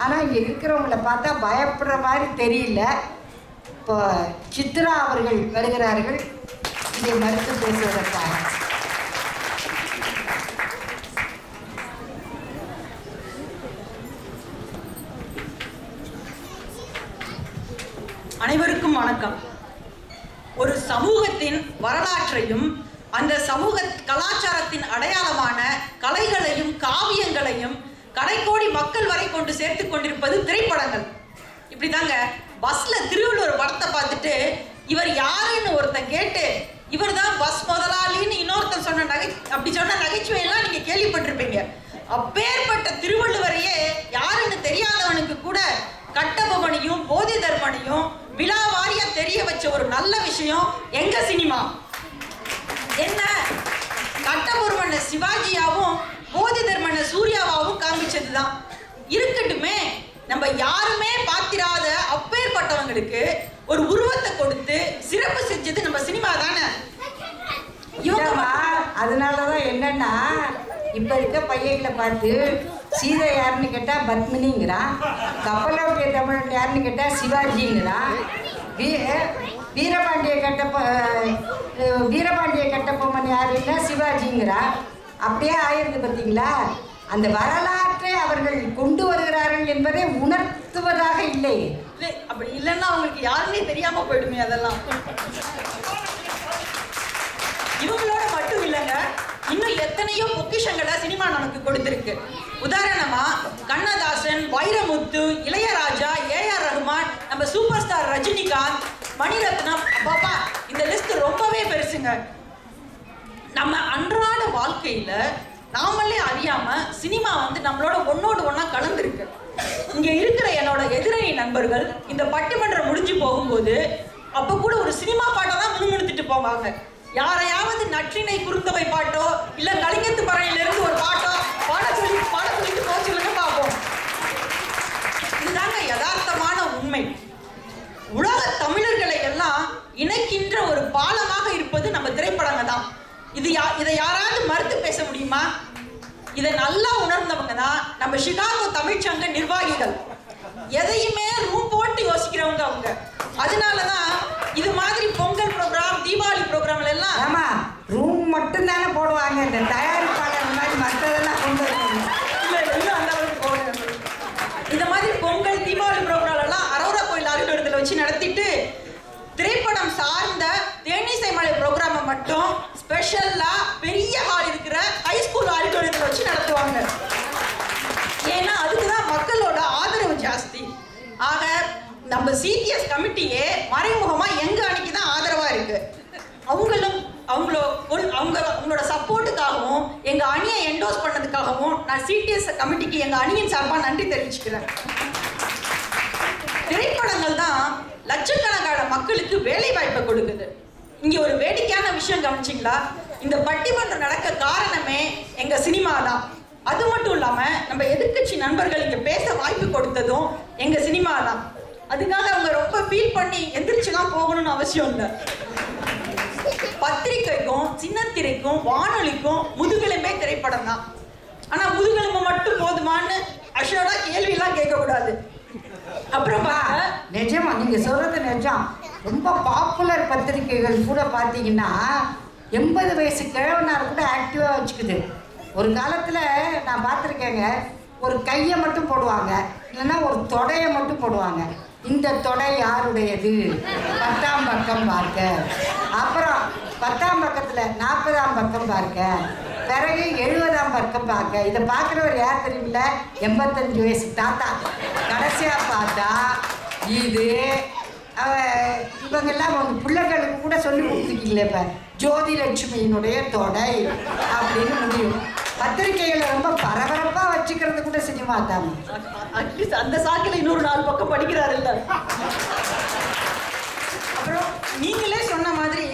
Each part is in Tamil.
ஆனால் இங்கே இருக்கிறவங்கள பார்த்தா பயப்படுற மாதிரி தெரியல. இப்போ சித்ரா அவர்கள் வருகிறார்கள் இங்கே மறுத்து பேசுவதற்காக. அனைவருக்கும் வணக்கம். ஒரு சமூகத்தின் வரலாற்றையும் அந்த சமூக கலாச்சாரத்தின் அடையாளமான கலைகளையும் காவியங்களையும் கடைக்கோடி மக்கள் வரை கொண்டு சேர்த்து கொண்டிருப்பது திரைப்படங்கள். இப்படிதாங்க பஸ்ல திருவள்ளுவர் படத்தை பார்த்துட்டு இவர் யாருன்னு ஒருத்தன் கேட்டு இவர் தான் பஸ் முதலாளின்னு இன்னொருத்தன் சொன்ன அப்படி சொன்ன நகைச்சுவையெல்லாம் நீங்க கேள்விப்பட்டிருப்பீங்க. அப்பேற்பட்ட திருவள்ளுவரையே யாருன்னு தெரியாதவனுக்கு கூட கட்டபொம்மனையும் போதி தர்மனையும் விழாவாரியா தெரிய வச்ச ஒரு நல்ல விஷயம் எங்க சினிமா. என்ன கட்டபொம்மனை சிவாஜியாவும் போதி தர்மனை சூர்யாவாவும் காமிச்சதுதான். இருக்கட்டுமே, நம்ம யாருமே பார்த்திராத அப்பேற்பட்டவங்களுக்கு ஒரு உருவத்தை கொடுத்து சிறப்பு செஞ்சது நம்ம சினிமா தானே. அதனாலதான் என்னன்னா இப்ப இருக்க பையங்களை பார்த்து சீதை யாருன்னு கேட்டா பத்மினிங்கிறான், கப்பலோட்டிய தமிழன் யாருன்னு கேட்டா சிவாஜிங்கிறான், வீரபாண்டிய கட்டபொம்மன் யாருன்னா சிவாஜிங்கிறான். அப்படியே ஆயிருந்து பார்த்தீங்களா? அந்த வரலாற்றை அவர்கள் கொண்டு வருகிறார்கள் என்பதை உணர்த்துவதாக இல்லை. அப்படி இல்லைன்னா அவங்களுக்கு யாருன்னே தெரியாம போயிடுமே. அதெல்லாம் இவங்களோட மட்டும் இல்லைங்க, இன்னும் எத்தனையோ பொக்கிஷங்களை சினிமா நமக்கு கொடுத்திருக்கு. உதாரணமா கண்ணதாசன், வைரமுத்து, இளையராஜா, ஏஆர் ரஹ்மான், நம்ம சூப்பர் ஸ்டார் ரஜினிகாந்த், மணிரத்னம், பாப்பா இந்த லிஸ்ட் ரொம்பவே பெருசுங்க. நம்ம அன்றாட வாழ்க்கையில நாமளே அறியாம சினிமா நம்மளோட ஒன்னோடு ஒன்னா கலந்துருக்கு. இங்க இருக்கிற என்னோட எதிரணி நண்பர்கள் இந்த பட்டிமன்றம் முடிஞ்சு போகும்போது அப்ப கூட ஒரு சினிமா பாட்டை தான் முன்னிறுத்திட்டு போவாங்க. யாரையாவது நற்றினை குறுந்தொகை பாட்டோ இல்ல கலிங்கத்து பறையில இருந்து ஒரு பாட்டோ பாட சொல்லிட்டு போக சொல்லுங்க பார்ப்போம். இதுதாங்க யதார்த்தமான உண்மை. உலக தமிழர்களை எல்லாம் இணைக்கின்ற ஒரு பாலமாக இருப்பது நம்ம திரைப்படங்க தான். இதை யாராவது மறுத்து பேச முடியுமா? இதை நல்லா உணர்ந்தவங்க தான் நம்ம சிகாகோ தமிழ்ச்சங்க நிர்வாகிகள். எதையுமே ரூம் போட்டு யோசிக்கிறவங்க அவங்க. அதனாலதான் இது மாதிரி பொங்கல் ப்ரோக்ராம், தீபாவளி ப்ரோக்ராம்ல எல்லாம் ஆமா ரூம் மட்டும் தானே போடுவாங்க. இந்த தயாரிப்பாளர் மாதிரி மற்றதெல்லாம் கொண்டு இல்ல அந்த அளவுக்கு போடுறாங்க. இந்த மாதிரி பொங்கல் தீபாவளி ப்ரோக்ராம் எல்லாம் அரோரா கோயில் ஆடிட்டோரியத்துல வச்சு நடத்திட்டு திரைப்படம் சார்ந்த தேனிசை மலை ப்ரோக்ராமை மட்டும் ஸ்பெஷலா பெரிய ஹால் இருக்கிற ஹைஸ்கூல் ஆடிட்டோரியத்துல வச்சு நடத்துவாங்க. ஏன்னா அதுக்குதான் மக்களோட ஆதரவு ஜாஸ்தி. ஆக நம்ம சிடிஎஸ் கமிட்டியே மறைமுகமா எங்க அணிக்கு தான் ஆதரவா இருக்கு. அவங்களோட சப்போர்ட்டுக்காகவும் எங்க அணியை என்டோஸ் பண்ணதுக்காகவும் நான் சிடிஎஸ் கமிட்டிக்கு எங்க அணியின் சார்பா நன்றி தெரிவிச்சுக்கிறேன். திரைப்படங்கள் தான் லட்சக்கணக்கான மக்களுக்கு வேலை வாய்ப்பை கொடுக்குது. இங்க ஒரு வேடிக்கையான விஷயம் கவனிச்சிங்களா? இந்த பட்டிமன்றம் நடக்க காரணமே எங்க சினிமா தான். அது மட்டும் இல்லாம நம்ம எதிர்கட்சி நண்பர்கள் இங்க பேச வாய்ப்பு கொடுத்ததும் எங்க சினிமா தான். அதுக்காக அவங்க ரொம்ப ஃபீல் பண்ணி எந்திரிச்சுலாம் போகணும்னு அவசியம் இல்லை. பத்திரிகைக்கும் சின்னத்திரைக்கும் வானொலிக்கும் முதுகெலும்பே திரைப்படம் தான். ஆனா முதுகெலும்பு மட்டும் போதுமான்னு அஷோரா கேள்வி எல்லாம் கேட்க கூடாது. அப்புறமா நிஜமா நீங்க சொல்றது நிஜம். ரொம்ப பாப்புலர் பத்திரிகைகள் கூட பார்த்தீங்கன்னா 80 வயசு கிழவனார் கூட ஆக்டிவா வச்சுக்குது. ஒரு காலத்துல நான் பார்த்துருக்கேங்க, ஒரு கையை மட்டும் போடுவாங்க, இல்லைன்னா ஒரு தொடையை மட்டும் போடுவாங்க. இந்த தொடை யாருடையது 10ஆம் பக்கம் பார்க்க, அப்புறம் 10ஆம் பக்கத்தில் 40ஆம் பக்கம் பார்க்க, பிறகு 70ஆம் பக்கம் பார்க்க. இதை பார்க்குறவர் யார் தெரியுமில்ல? 85 வயசு தாத்தா. கடைசியாக பார்த்தா இது இவங்கெல்லாம் அவங்க பிள்ளைகளுக்கு கூட சொல்லி கொடுத்துருக்கீங்களே, இப்போ ஜோதிலட்சுமியினுடைய தொடை அப்படின்னு முடியும். பத்திரிகைகளை ரொம்ப பரபரப்பாக வச்சுக்கிறது கூட சினிமா தான். அட்லீஸ்ட் அந்த சாக்கில் இன்னொரு 4 பக்கம் படிக்கிறாரு இல்லை. அப்புறம் நீங்களே சொன்ன மாதிரி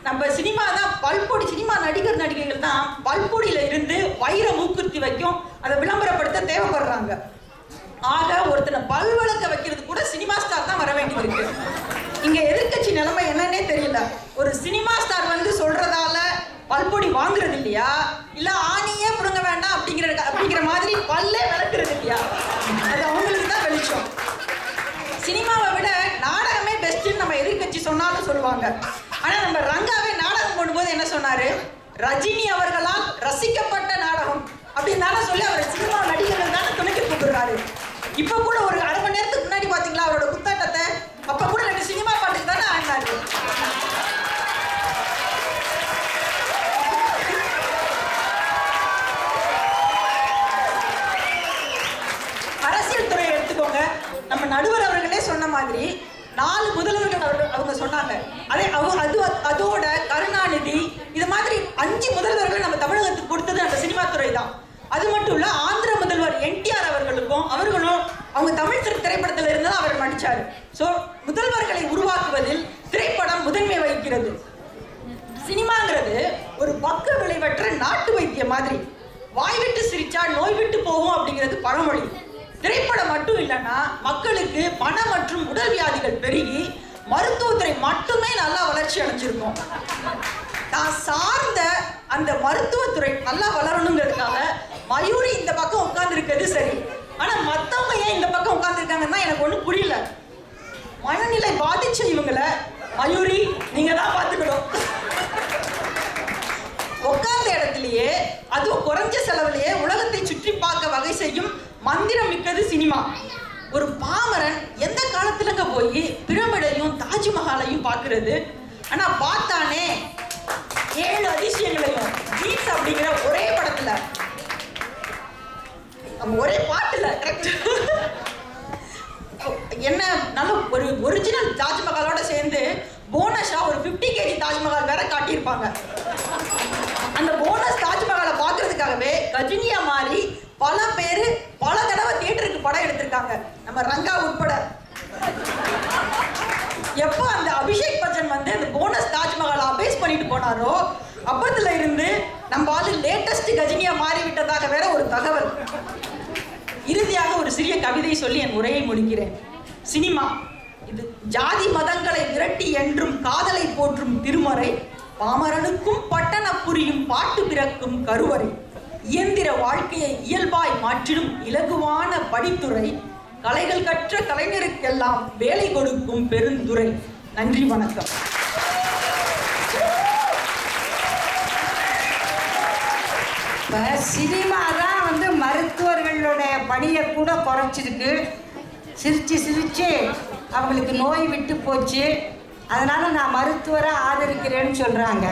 நம்ம சினிமா தான் பல்பொடி. சினிமா நடிகர்கள் தான் பல்பொடியில இருந்து வைர மூக்குத்தி வைக்கும் அதை விளம்பரப்படுத்த தேவைப்படுறாங்க. ஆக ஒருத்தனை பல்வழக்க வைக்கிறது கூட சினிமா ஸ்டார் தான் வர வேண்டியது இருக்கு. இங்க எதிர்கட்சி நிலைமை என்னன்னே தெரியல. ஒரு சினிமா ஸ்டார் சொல்றதால பல்பொடி வாங்குறது இல்லையா, இல்ல ஆணியே புடுங்க வேண்டாம் அப்படிங்கிற மாதிரி பல்லே விளக்குறது இல்லையா? அது அவங்களுக்கு நினைச்சோம். சினிமாவை விட நாடகமே பெஸ்ட்னு நம்ம எதிர்க்கட்சி சொன்னாலும் சொல்லுவாங்க. ஆனா நம்ம ரங்காவே நாடகம் போடும்போது என்ன சொன்னாரு? ரஜினி அவர்களால் ரசிக்கப்பட்ட நாடகம் அப்படின்னு சொல்லி அவர் சினிமா நடிகர்கள் தானே துணைக்கு கூப்பிடுறாரு. இப்ப கூட ஒரு அரை மணி நேரத்துக்கு முன்னாடி பாத்தீங்களா அவரோட குத்தாட்டத்தை? அப்ப கூட 2 சினிமா பாட்டுக்கு தானே ஆடினாரு. அரசியல் துறையை எடுத்துக்கோங்க. நம்ம நடுவர் அவர்களே சொன்ன மாதிரி 4 முதல்வர்கள் அவங்க சொன்னாங்க. அதோட கருணாநிதி இது மாதிரி 5 முதல்வர்கள் நம்ம தமிழகத்துக்கு கொடுத்தது அந்த சினிமா துறை தான். அது மட்டும் இல்ல, ஆந்திர முதல்வர் என்டிஆர் அவர்களும் அவங்க தமிழ் திரைப்படத்தில் இருந்து தான் அவர் நடிச்சாரு. ஸோ முதல்வர்களை உருவாக்குவதில் திரைப்படம் முதன்மை வகிக்கிறது. சினிமாங்கிறது ஒரு பக்க விளைவற்ற நாட்டு வைத்தியம் மாதிரி. வாய் விட்டு சிரிச்சா நோய் விட்டு போகும் அப்படிங்கிறது பழமொழி. திரைப்படம் மட்டும் இல்லைன்னா மக்களுக்கு மன மற்றும் உடல் வியாதிகள் பெருகி மருத்துவத்துறை மட்டுமே நல்லா வளர்ச்சி அடைஞ்சிருக்கும். நான் சார்ந்த அந்த மருத்துவத்துறை நல்லா வளரணுங்கிறதுக்காக மயூரி இந்த பக்கம் உட்கார்ந்து இருக்கிறது சரி. ஆனா மத்தவங்க ஏன் இந்த பக்கம் உட்கார்ந்து இருக்காங்கன்னா எனக்கு ஒண்ணும் புரியல. மனநிலை பாதிச்ச இவங்களை மயூரி நீங்க தான் பாத்துக்கணும். உட்கார்ந்த இடத்திலேயே அதுவும் குறைஞ்ச செலவுலயே உலகத்தை சுற்றி பார்க்க வகை செய்யும் மந்திரம் மிக்கது சினிமா. ஒரு பாமரன் எந்த காலத்துலங்க போய் பிரமிடையும் தாஜ்மஹாலையும் பார்க்கிறது? ஆனா பார்த்தானே 7 அதிசயங்களையும் பீட்ஸ் அப்படிங்கிற ஒரே படத்துல, ஒரே பாட்டுல என்ன நல்ல ஒரு ஒரிஜினல் தாஜ்மஹாலோட சேர்ந்து போனஸா ஒரு 50 kg தாஜ்மஹால் வேற காட்டியிருப்பாங்க. அந்த போனஸ் தாஜ்மஹாலை பார்க்கறதுக்காகவே கஜினியா மாதிரி பல பேர் பல தடவை தியேட்டருக்கு படம் எடுத்திருக்காங்க, நம்ம ரங்கா உட்பட. எப்போ அந்த அபிஷேக் பச்சன் வந்து அந்த போனஸ் தாஜ்மஹாலை அபேஸ் பண்ணிட்டு போனாரோ அப்பத்துல இருந்து நம்ம ஆளு லேட்டஸ்ட் கஜினியா மாறி விட்டதாக வேற ஒரு தகவல். இறுதியாக ஒரு சிறிய கவிதை சொல்லி என் உரையை முடிக்கிறேன். சினிமா இது ஜாதி மதங்களை விரட்டி என்றும் காதலை போற்றும் திருமறை, பாமரனுக்கும் பட்டண புரியும் பாட்டு பிறக்கும் கருவறை, இயந்திர வாழ்க்கையை இயல்பாய் மாற்றிடும் இலகுவான படித்துறை, கலைகள் கற்ற கலைஞருக்கெல்லாம் வேலை கொடுக்கும் பெருந்துறை. நன்றி, வணக்கம். இப்போ சினிமா தான் வந்து மருத்துவர்களுடைய பணியை கூட குறைச்சிருக்கு. சிரித்து சிரித்து அவங்களுக்கு நோய் விட்டு போச்சு. அதனால் நான் மருத்துவரை ஆதரிக்கிறேன்னு சொல்கிறாங்க.